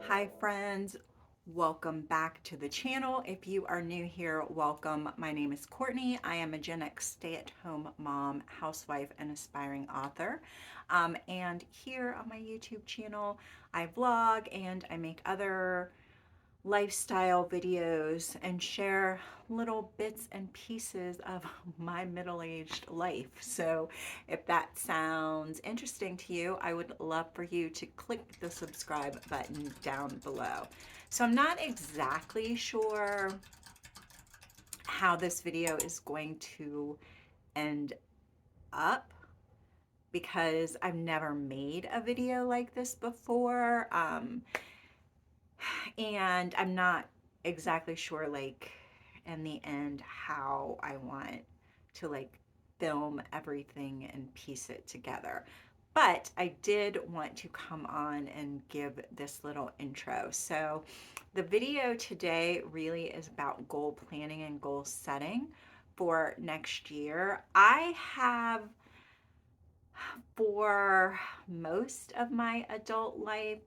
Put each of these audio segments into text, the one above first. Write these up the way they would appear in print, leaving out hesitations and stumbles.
Hi friends, welcome back to the channel. If you are new here, welcome. My name is Courtney. I am a Gen X stay-at-home mom, housewife, and aspiring author. And here on my YouTube channel, I vlog and I make other lifestyle videos and share little bits and pieces of my middle-aged life. So if that sounds interesting to you, I would love for you to click the subscribe button down below. So I'm not exactly sure how this video is going to end up because I've never made a video like this before. And I'm not exactly sure, like, in the end, how I want to, like, film everything and piece it together. But I did want to come on and give this little intro. So the video today really is about goal planning and goal setting for next year. I have, for most of my adult life,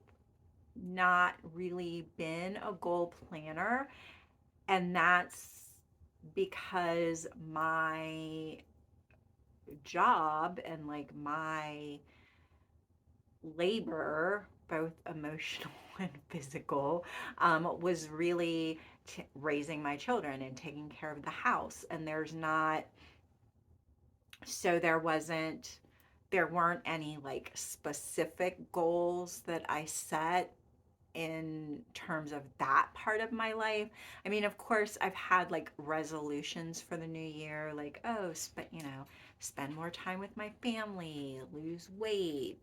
not really been a goal planner, and that's because my job and like my labor, both emotional and physical, was really raising my children and taking care of the house. And there's not, so there weren't any like specific goals that I set in terms of that part of my life. I mean, of course, I've had like resolutions for the new year, like, oh, spend more time with my family, lose weight,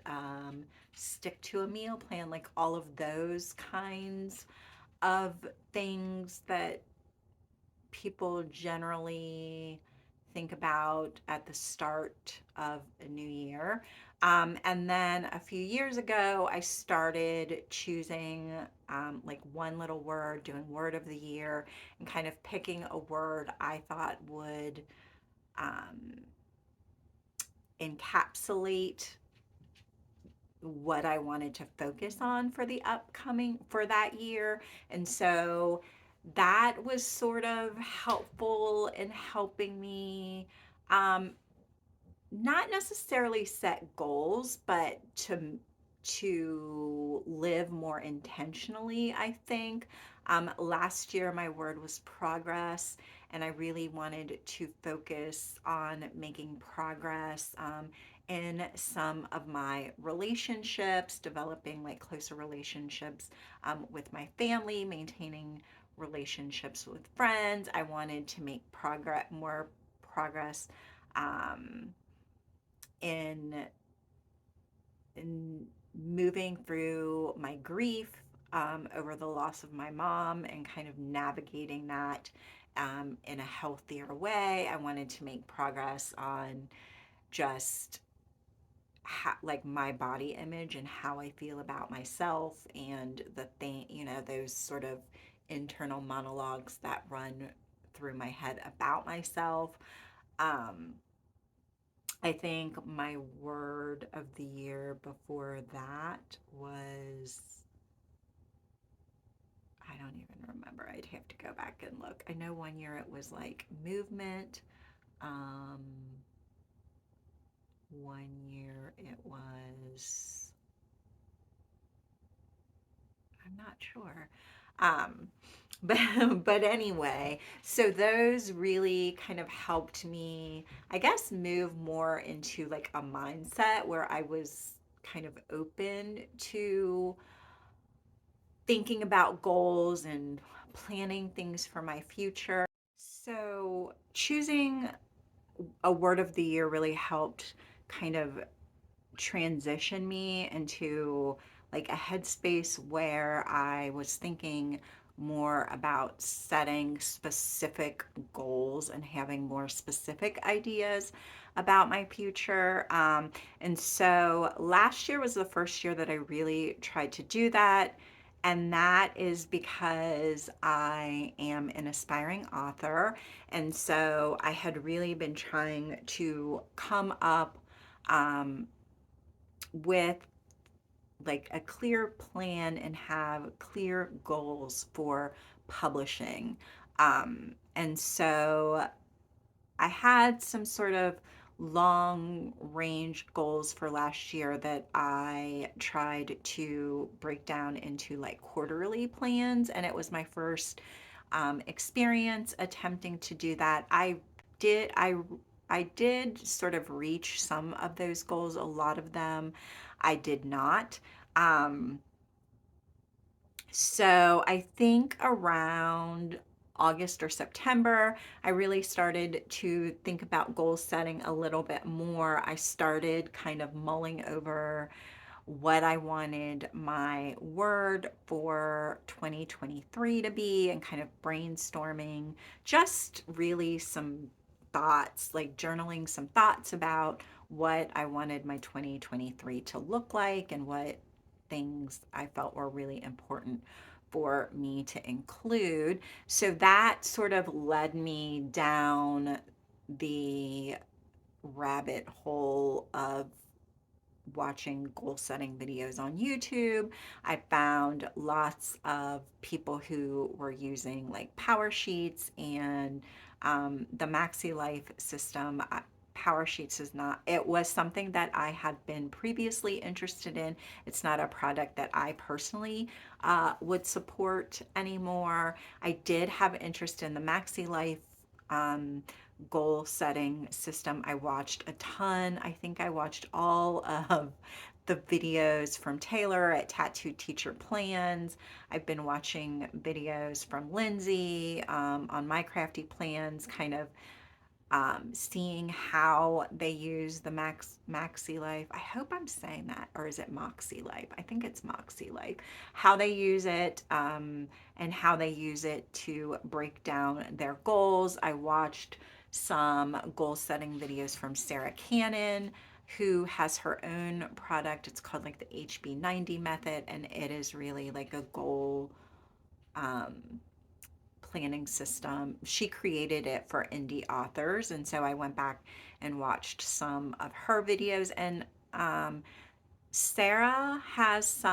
stick to a meal plan, like all of those kinds of things that people generally think about at the start of a new year. And then a few years ago, I started choosing like one little word, doing word of the year, and kind of picking a word I thought would um, encapsulate what I wanted to focus on for the upcoming, for that year. And so that was sort of helpful in helping me not necessarily set goals, but to live more intentionally, I think. Last year, my word was progress, and I really wanted to focus on making progress in some of my relationships, developing like closer relationships with my family, maintaining relationships with friends. I wanted to make more progress um, in in moving through my grief over the loss of my mom and kind of navigating that in a healthier way. I wanted to make progress on just like my body image and how I feel about myself and the thing, those sort of internal monologues that run through my head about myself. Um, I think my word of the year before that was, I don't even remember. I'd have to go back and look. I know one year it was like movement. Um, one year it was, I'm not sure. Um, but anyway, so those really kind of helped me, I guess, move more into like a mindset where I was kind of open to thinking about goals and planning things for my future. So choosing a word of the year really helped kind of transition me into like a headspace where I was thinking more about setting specific goals and having more specific ideas about my future. And so last year was the first year that I really tried to do that. And that is because I am an aspiring author. And so I had really been trying to come up um, with like a clear plan and have clear goals for publishing. And so I had some sort of long range goals for last year that I tried to break down into like quarterly plans, and it was my first experience attempting to do that. Did I I did sort of reach some of those goals. A lot of them I did not. Um, so I think around August or September, I really started to think about goal setting a little bit more. I started kind of mulling over what I wanted my word for 2023 to be and kind of brainstorming just really some thoughts, like journaling some thoughts about what I wanted my 2023 to look like and what things I felt were really important for me to include. So that sort of led me down the rabbit hole of watching goal setting videos on YouTube. I found lots of people who were using like Power Sheets and the Maxi Life system. Power Sheets is not, it was something that I had been previously interested in. It's not a product that I personally would support anymore. I did have interest in the Maxi Life um, goal setting system. I watched a ton. I think I watched all of the videos from Taylor at Tattoo Teacher Plans. I've been watching videos from Lindsay on My Crafty Plans, kind of seeing how they use the Maxi Life. I hope I'm saying that, or is it Moxie Life? I think it's Moxie Life. How they use it and how they use it to break down their goals. I watched some goal setting videos from Sarah Cannon, who has her own product. It's called like the HB90 method, and it is really like a goal um, planning system. She created it for indie authors. And so I went back and watched some of her videos. And Sarah has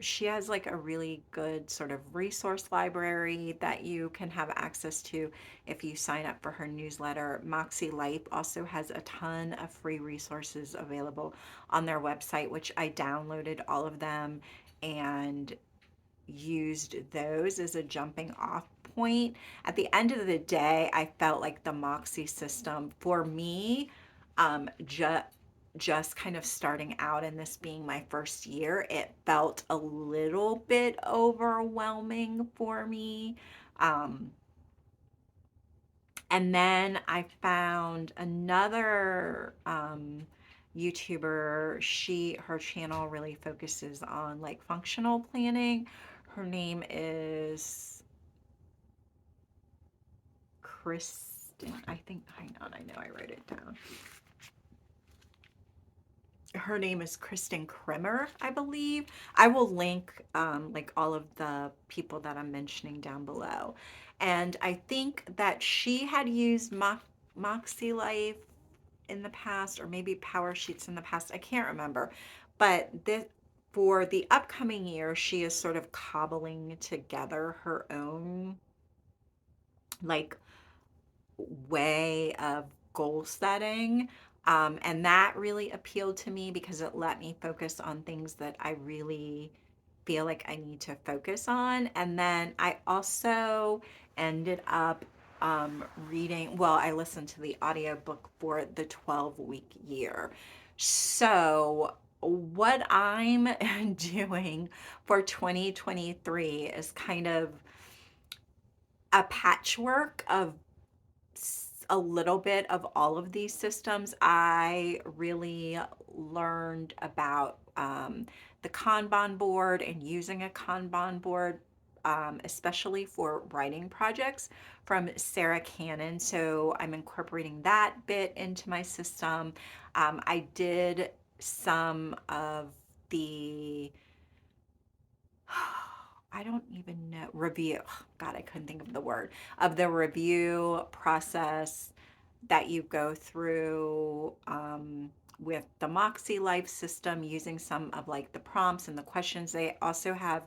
she has like a really good sort of resource library that you can have access to if you sign up for her newsletter. Moxie Life also has a ton of free resources available on their website, which I downloaded all of them and used those as a jumping off point. At the end of the day, I felt like the Moxie system for me, um, ju- just kind of starting out and this being my first year, it felt a little bit overwhelming for me. Um, and then I found another YouTuber. Her channel really focuses on like functional planning. Her name is Kristen. I think, hang on, I know I wrote it down. Her name is Kristen Krimmer, I believe. I will link like all of the people that I'm mentioning down below. And I think that she had used Moxie Life in the past, or maybe Power Sheets in the past. I can't remember. But this, for the upcoming year, she is sort of cobbling together her own like way of goal setting. And that really appealed to me because it let me focus on things that I really feel like I need to focus on. And then I also ended up reading, well, I listened to the audiobook for the 12-week year. So, what I'm doing for 2023 is kind of a patchwork of a little bit of all of these systems. I really learned about the Kanban board and using a Kanban board, especially for writing projects from Sarah Cannon. So I'm incorporating that bit into my system. I did some of the I don't even know, review. God, I couldn't think of the word of the review process that you go through with the Moxie Life system using some of like the prompts and the questions. They also have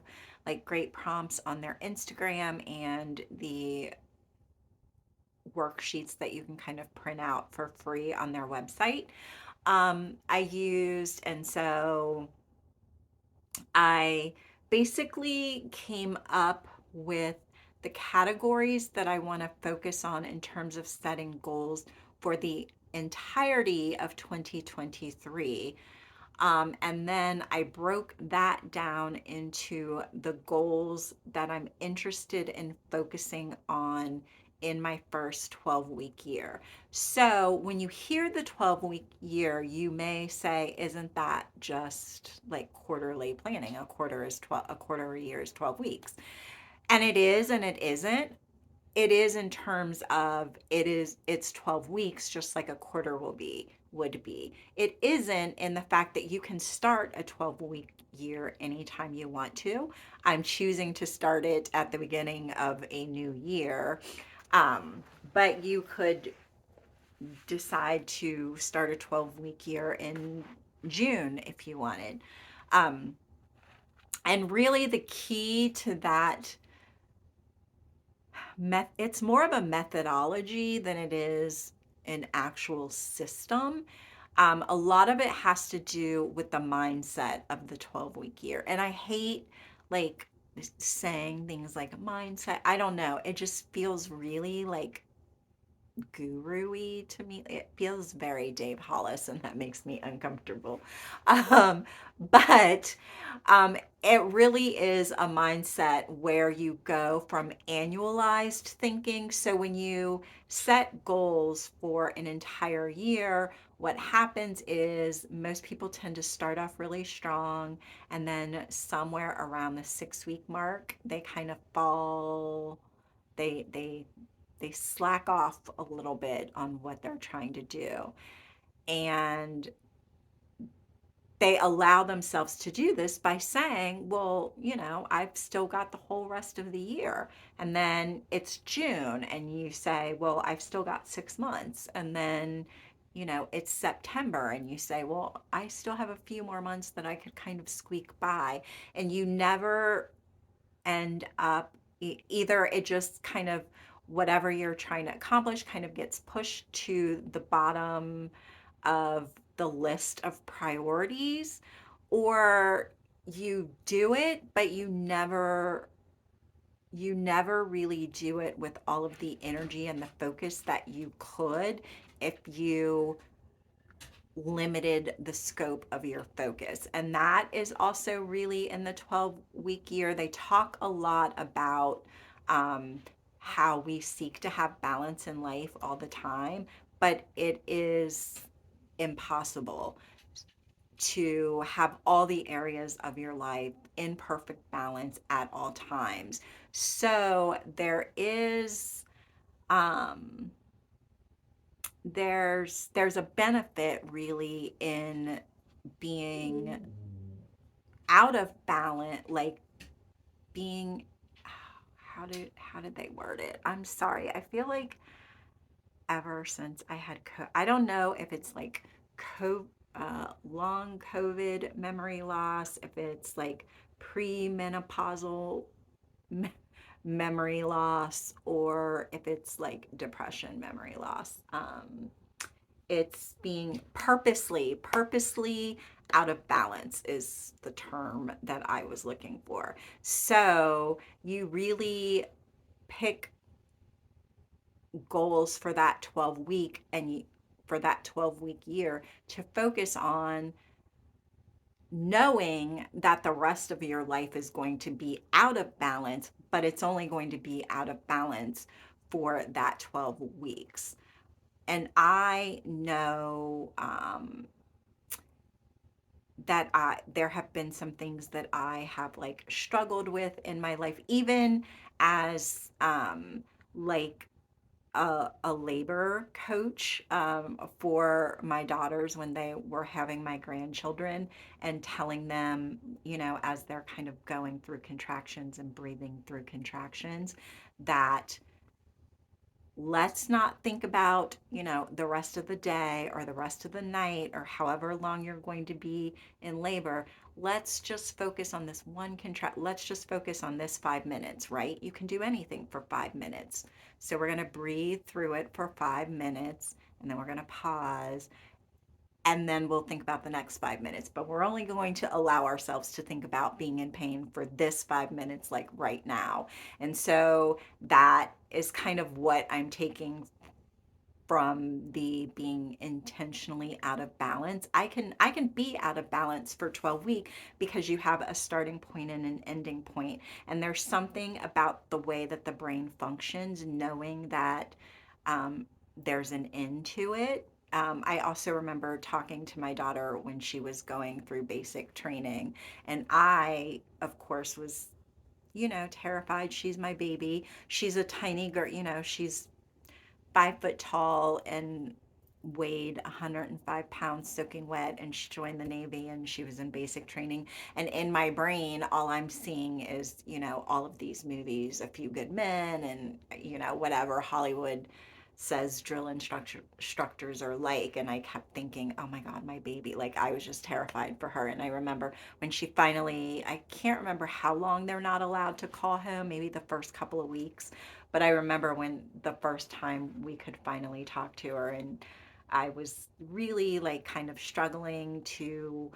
like great prompts on their Instagram and the worksheets that you can kind of print out for free on their website. I used, and so I basically came up with the categories that I want to focus on in terms of setting goals for the entirety of 2023. And then I broke that down into the goals that I'm interested in focusing on in my first 12-week year. So when you hear the 12-week year, you may say, isn't that just like quarterly planning? A quarter is 12, a quarter a year is 12 weeks. And it is, and it isn't. It is in terms of it's 12 weeks just like a quarter would be. It isn't in the fact that you can start a 12-week year anytime you want to. I'm choosing to start it at the beginning of a new year. But you could decide to start a 12-week year in June if you wanted. Um, and really the key to that it's more of a methodology than it is an actual system. A lot of it has to do with the mindset of the 12-week year. And I hate like saying things like mindset. I don't know. It just feels really like guru-y to me. It feels very Dave Hollis, and that makes me uncomfortable. Um, but it really is a mindset where you go from annualized thinking. So when you set goals for an entire year, what happens is most people tend to start off really strong, and then somewhere around the 6 week mark, they kind of fall. They slack off a little bit on what they're trying to do. And they allow themselves to do this by saying, well, I've still got the whole rest of the year. And then it's June, and you say, well, I've still got 6 months. And then, it's September, and you say, well, I still have a few more months that I could kind of squeak by. And you never end up either it just kind of whatever you're trying to accomplish kind of gets pushed to the bottom of the list of priorities, or you do it but you never really do it with all of the energy and the focus that you could if you limited the scope of your focus. And that is also really in the 12-week year. They talk a lot about how we seek to have balance in life all the time, but it is impossible to have all the areas of your life in perfect balance at all times. So um, there's a benefit really in being out of balance, like being how did they word it? I'm sorry. I feel like ever since I don't know if it's like long COVID memory loss, if it's like premenopausal me- memory loss, or if it's like depression memory loss. It's being purposely out of balance is the term that I was looking for. So you really pick goals for that 12-week year to focus on knowing that the rest of your life is going to be out of balance, but it's only going to be out of balance for that 12 weeks. And I know that there have been some things that I have like struggled with in my life, even as like a labor coach for my daughters when they were having my grandchildren, and telling them, as they're kind of going through contractions and breathing through contractions, that let's not think about, the rest of the day or the rest of the night or however long you're going to be in labor. Let's just focus on this one contract. Let's just focus on this 5 minutes, right? You can do anything for 5 minutes. So we're going to breathe through it for 5 minutes, and then we're going to pause, and then we'll think about the next 5 minutes. But we're only going to allow ourselves to think about being in pain for this 5 minutes, like right now. And so that is kind of what I'm taking from the being intentionally out of balance. I can be out of balance for 12 weeks because you have a starting point and an ending point. And there's something about the way that the brain functions, knowing that um, there's an end to it. I also remember talking to my daughter when she was going through basic training, and I, of course, was, terrified. She's my baby. She's a tiny girl, she's 5 foot tall and weighed 105 pounds soaking wet, and she joined the Navy and she was in basic training. And in my brain, all I'm seeing is, all of these movies, A Few Good Men, and, whatever Hollywood says drill instructors are like. And I kept thinking, oh my God, my baby. Like, I was just terrified for her. And I remember when she finally, I can't remember how long they're not allowed to call home, maybe the first couple of weeks. But I remember when the first time we could finally talk to her, and I was really like kind of struggling to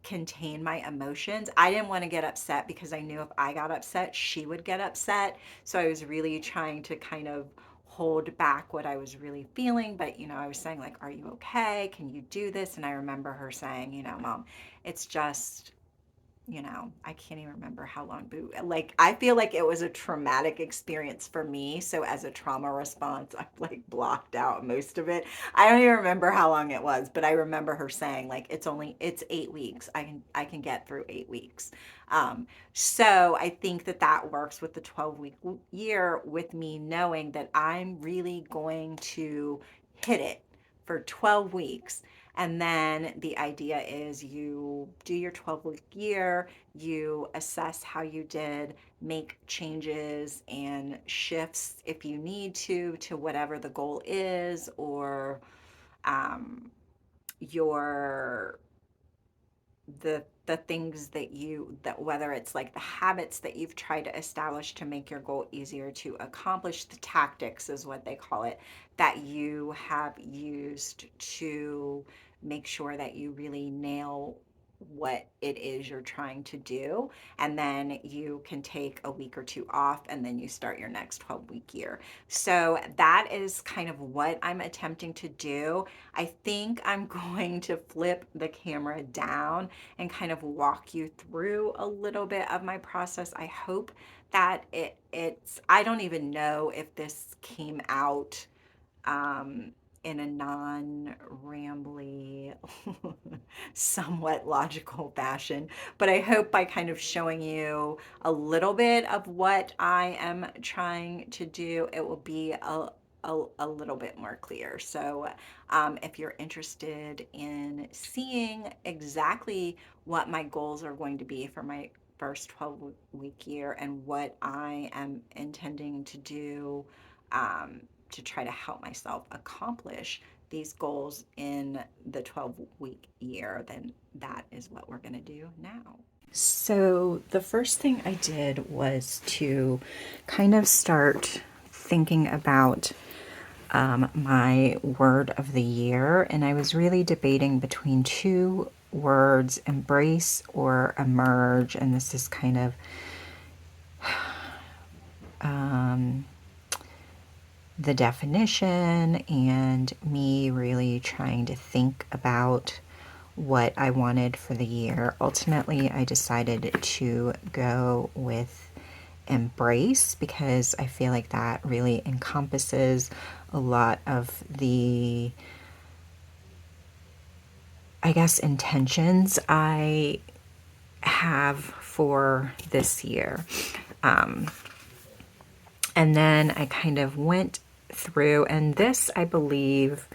contain my emotions. I didn't want to get upset because I knew if I got upset, she would get upset. So I was really trying to kind of hold back what I was really feeling. But, I was saying, like, are you okay? Can you do this? And I remember her saying, Mom, it's just, I can't even remember how long, but like, I feel like it was a traumatic experience for me. So as a trauma response, I've like blocked out most of it. I don't even remember how long it was, but I remember her saying, like, it's 8 weeks. I can get through 8 weeks. So I think that that works with the 12-week year, with me knowing that I'm really going to hit it for 12 weeks. And then the idea is you do your 12-week year, you assess how you did, make changes and shifts if you need to whatever the goal is, or um, your the things that whether it's like the habits that you've tried to establish to make your goal easier to accomplish, the tactics is what they call it, that you have used to make sure that you really nail what it is you're trying to do. And then you can take a week or two off, and then you start your next 12-week year. So that is kind of what I'm attempting to do. I think I'm going to flip the camera down and kind of walk you through a little bit of my process. I hope that it's, I don't even know if this came out um, in a non-rambly, somewhat logical fashion. But I hope by kind of showing you a little bit of what I am trying to do, it will be a little bit more clear. So if you're interested in seeing exactly what my goals are going to be for my first 12-week year and what I am intending to do, to try to help myself accomplish these goals in the 12-week year, then that is what we're going to do now. So, the first thing I did was to kind of start thinking about my word of the year, and I was really debating between two words, embrace or emerge. And this is kind of the definition and me really trying to think about what I wanted for the year. Ultimately, I decided to go with embrace because I feel like that really encompasses a lot of the, I guess, intentions I have for this year. And then I kind of went through, and this, I believe,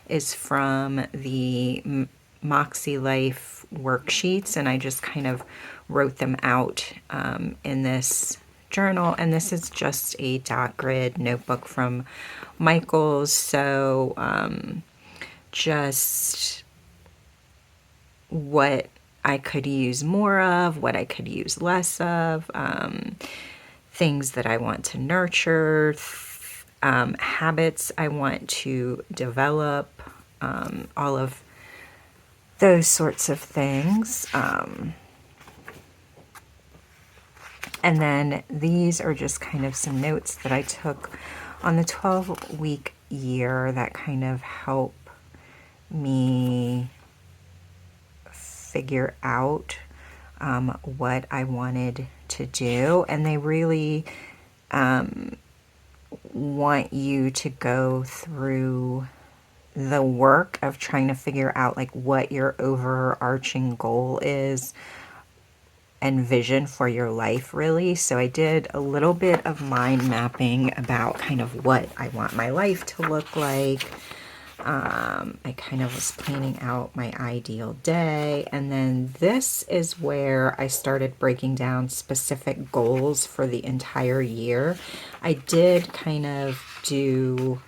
is from the Moxie Life worksheets, and I just kind of wrote them out in this journal, and this is just a dot grid notebook from Michael's. So just what I could use more of, what I could use less of, things that I want to nurture, habits I want to develop, all of those sorts of things. And then these are just kind of some notes that I took on the 12-week year that kind of help me figure out what I wanted to do. And they really want you to go through the work of trying to figure out like what your overarching goal is and vision for your life, really. So I did a little bit of mind mapping about kind of what I want my life to look like. I kind of was planning out my ideal day, and then this is where I started breaking down specific goals for the entire year. I did kind of do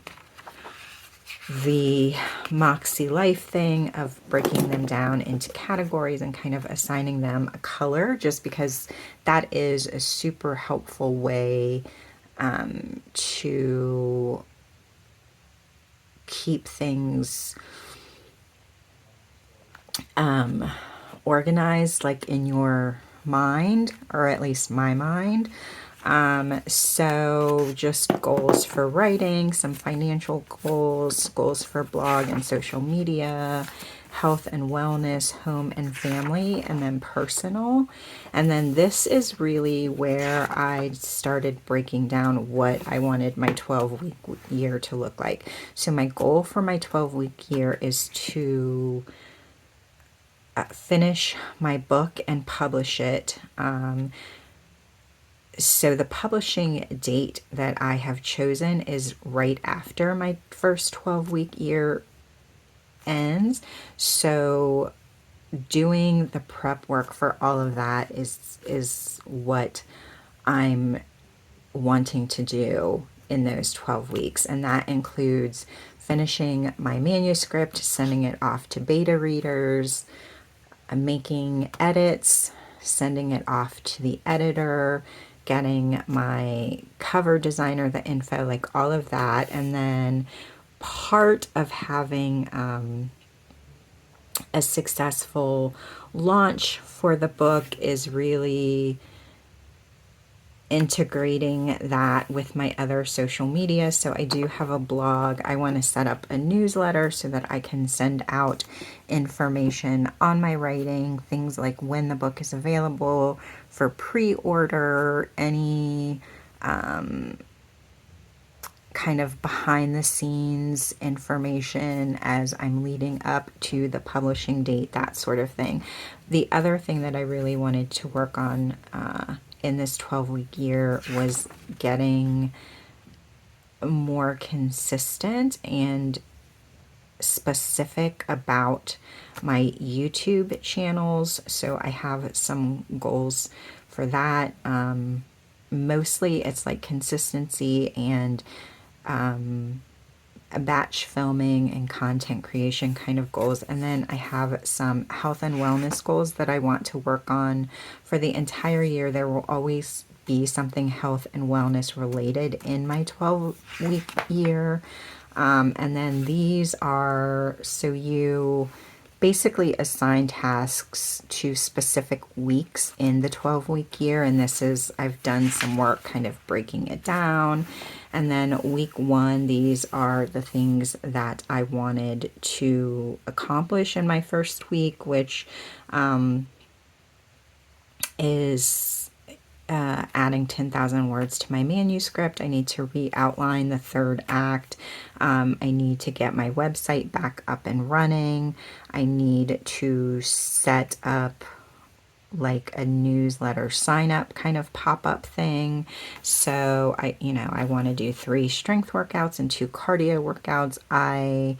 the Moxie Life thing of breaking them down into categories and kind of assigning them a color, just because that is a super helpful way to keep things organized, like in your mind, or at least my mind. So just goals for writing, some financial goals, goals for blog and social media, health and wellness, home and family, and then personal. And then this is really where I started breaking down what I wanted my 12-week year to look like. So my goal for my 12-week year is to finish my book and publish it. So the publishing date that I have chosen is right after my first 12-week year ends. So doing the prep work for all of that is what I'm wanting to do in those 12 weeks. And that includes finishing my manuscript, sending it off to beta readers, making edits, sending it off to the editor, getting my cover designer the info, like all of that. And then part of having a successful launch for the book is really integrating that with my other social media. So I do have a blog. I want to set up a newsletter so that I can send out information on my writing, things like when the book is available for pre-order, any kind of behind the scenes information as I'm leading up to the publishing date, that sort of thing. The other thing that I really wanted to work on in this 12-week year was getting more consistent and specific about my YouTube channels. So I have some goals for that. Mostly it's like consistency and a batch filming and content creation kind of goals. And then I have some health and wellness goals that I want to work on for the entire year. There will always be something health and wellness related in my 12-week year. And then these are, so you basically assign tasks to specific weeks in the 12-week year. And this is, I've done some work kind of breaking it down. And then week 1, these are the things that I wanted to accomplish in my first week, which is adding 10,000 words to my manuscript. I need to re-outline the 3rd act. I need to get my website back up and running. I need to set up like a newsletter sign up kind of pop-up thing. So I want to do 3 strength workouts and 2 cardio workouts. I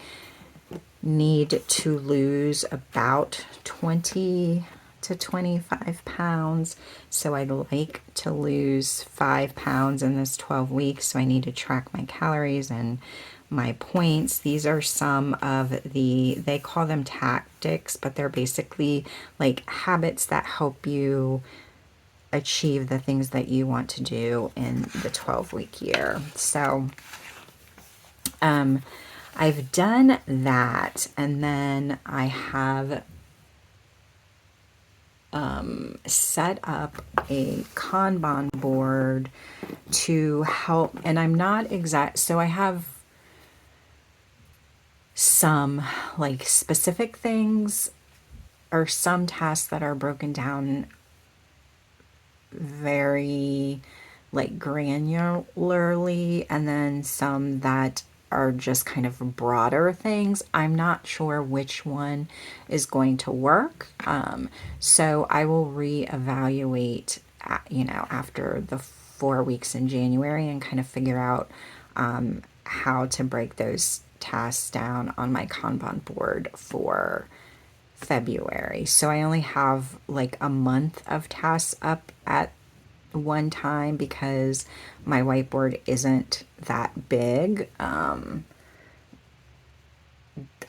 need to lose about 20 to 25 pounds. So I'd like to lose 5 pounds in this 12 weeks. So I need to track my calories and my points. These are some of they call them tactics, but they're basically like habits that help you achieve the things that you want to do in the 12-week year. So I've done that, and then I have set up a Kanban board to help, and I'm not exact, so I have some like specific things or some tasks that are broken down very like granularly, and then some that are just kind of broader things. I'm not sure which one is going to work. So I will reevaluate, after the 4 weeks in January and kind of figure out how to break those tasks down on my Kanban board for February. So I only have like a month of tasks up at one time because my whiteboard isn't that big.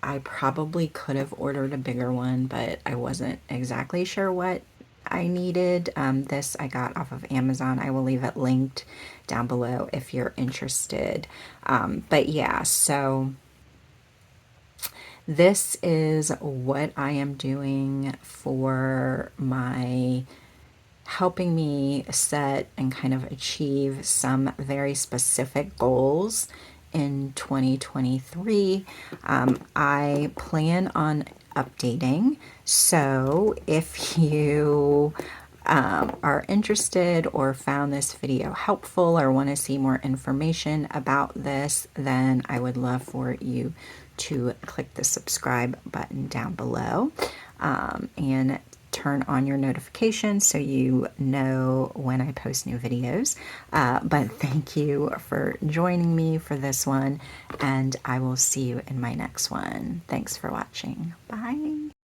I probably could have ordered a bigger one, but I wasn't exactly sure what I needed. This I got off of Amazon. I will leave it linked down below if you're interested. But yeah, so this is what I am doing for my helping me set and kind of achieve some very specific goals in 2023. I plan on updating. So if you are interested or found this video helpful or want to see more information about this, then I would love for you to click the subscribe button down below and turn on your notifications so you know when I post new videos. But thank you for joining me for this one, and I will see you in my next one. Thanks for watching. Bye.